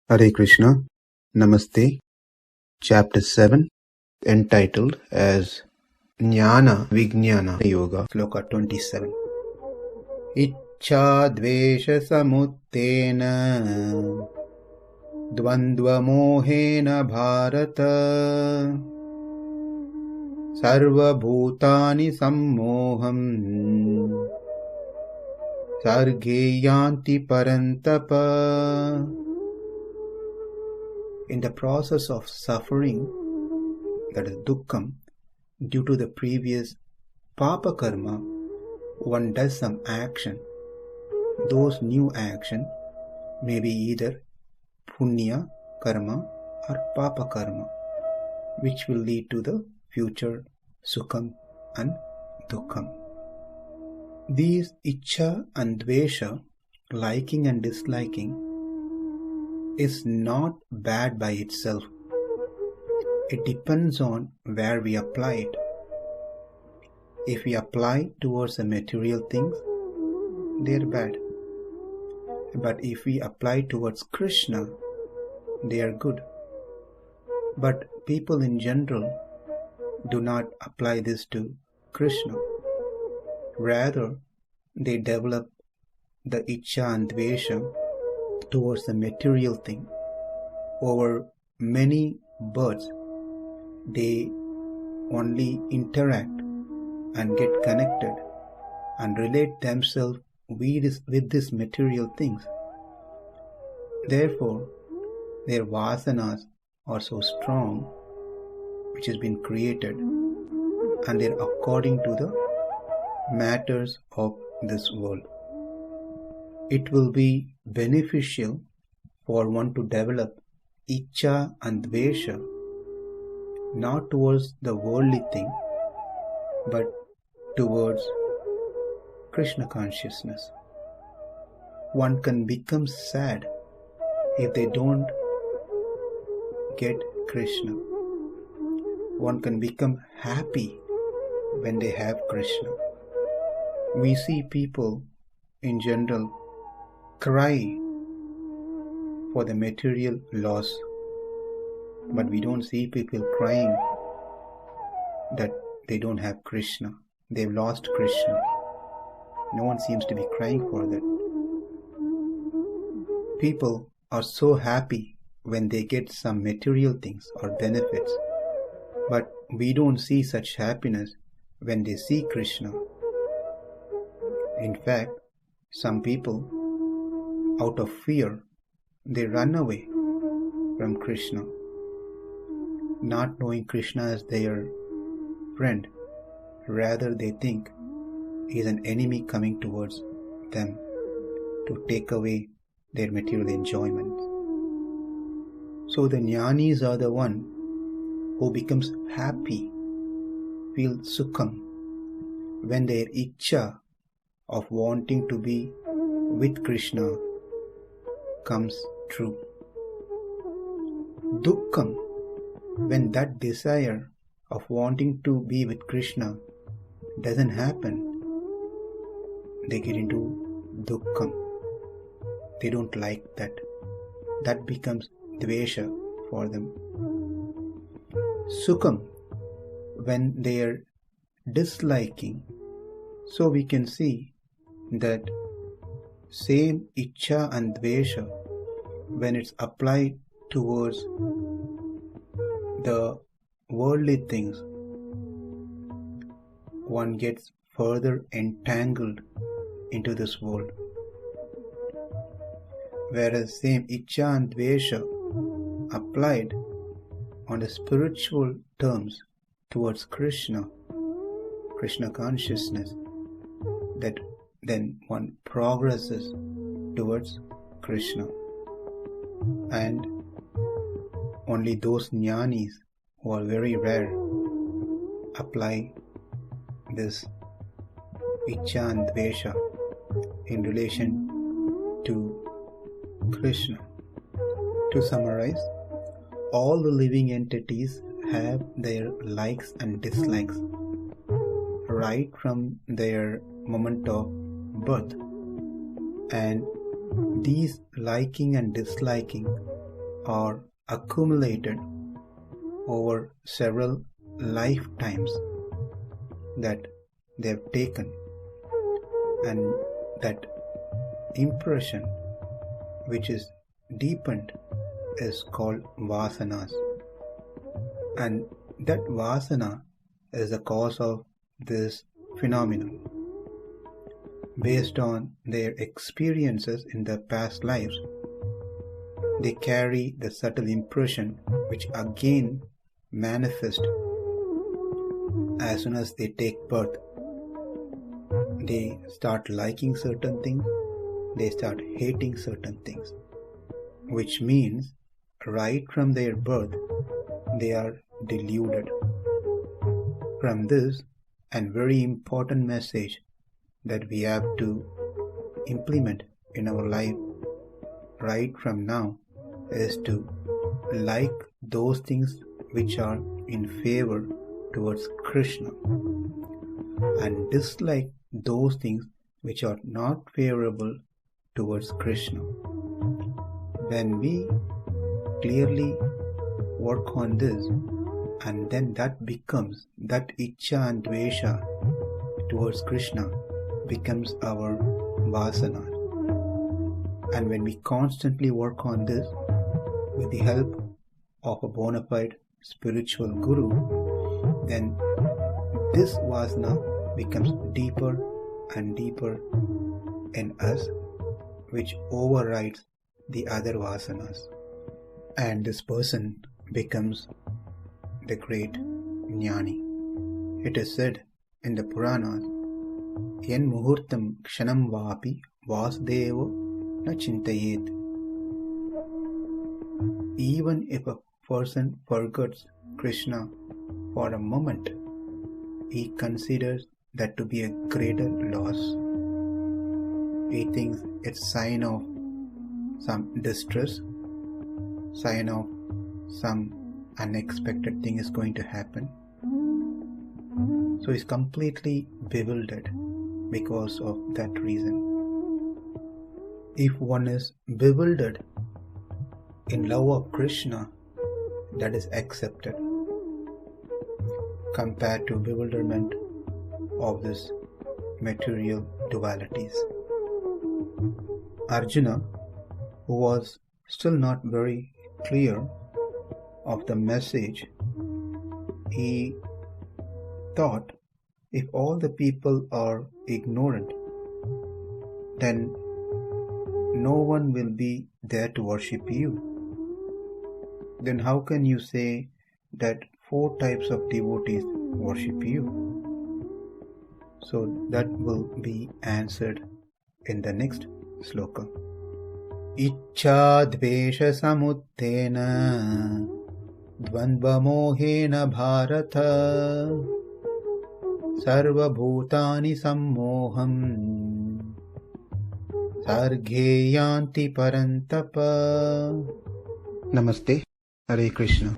Hare Krishna, Namaste, Chapter 7, entitled as Jnana Vijnana Yoga, Sloka 27. icchā-dveṣa-samutthena dvandva-mohena bhārata sarva-bhūtāni sammohaṁ sarge yānti paran-tapa. In the process of suffering, that is dukkham, due to the previous papa karma, one does some action. Those new action may be either punya karma or papa karma, which will lead to the future sukham and dukkham. These icchā and dveṣa, liking and disliking, is not bad by itself. It depends on where we apply it. If we apply towards the material things, they are bad. But if we apply towards Krishna, they are good. But people in general do not apply this to Krishna. Rather, they develop the icchā and dveṣa towards the material thing. Over many births, they only interact and get connected and relate themselves with these material things. Therefore, their vasanas are so strong, which has been created, and they are according to the matters of this world. It will be beneficial for one to develop icchā and dveṣa not towards the worldly thing but towards Krishna consciousness. One can become sad if they don't get Krishna. One can become happy when they have Krishna. We see people in general cry for the material loss, but we don't see people crying that they don't have Krishna. They've lost Krishna. No one seems to be crying for that. People are so happy when they get some material things or benefits, but we don't see such happiness when they see Krishna. In fact, some people, out of fear, they run away from Krishna, not knowing Krishna as their friend. Rather, they think he is an enemy coming towards them to take away their material enjoyments. So the jnanis are the one who becomes happy, feels sukham, when their icchā of wanting to be with Krishna comes true. Dukkham, when that desire of wanting to be with Krishna doesn't happen, they get into dukkham. They don't like that. That becomes dveṣa for them. Sukham, when they are disliking. So we can see that same icchā and dveṣa, when it's applied towards the worldly things, one gets further entangled into this world. Whereas same icchā and dveṣa applied on the spiritual terms towards Krishna consciousness, that then one progresses towards Krishna. And only those jnanis who are very rare apply this icchā and dveṣa in relation to Krishna. To summarize, all the living entities have their likes and dislikes right from their moment of birth, and these liking and disliking are accumulated over several lifetimes that they have taken, and that impression which is deepened is called vasanas, and that vasana is the cause of this phenomenon. Based on their experiences in their past lives, they carry the subtle impression which again manifest as soon as they take birth. They start liking certain things, they start hating certain things, which means right from their birth they are deluded. From this, and very important message that we have to implement in our life right from now is to like those things which are in favor towards Krishna and dislike those things which are not favorable towards Krishna. When we clearly work on this, and then that becomes, that icchā-dveṣa towards Krishna becomes our vasana. And when we constantly work on this with the help of a bona fide spiritual guru, then this vasana becomes deeper and deeper in us, which overrides the other vasanas. And this person becomes the great jnani. It is said in the Puranas, Yen muhurtam kshanam vapi vasudevo na chintayet. Even if a person forgets Krishna for a moment, he considers that to be a greater loss. He thinks it's sign of some distress, sign of some unexpected thing is going to happen. So he's completely bewildered because of that reason. If one is bewildered in love of Krishna, that is accepted, compared to bewilderment of this material dualities. Arjuna, who was still not very clear of the message, he thought, if all the people are ignorant, then no one will be there to worship you. Then how can you say that 4 types of devotees worship you? So that will be answered in the next sloka. icchā-dveṣa-samutthena dvandva-mohena bhārata sarva-bhūtāni sammohaṁ sarge yānti paran-tapa. Namaste. Hare Krishna.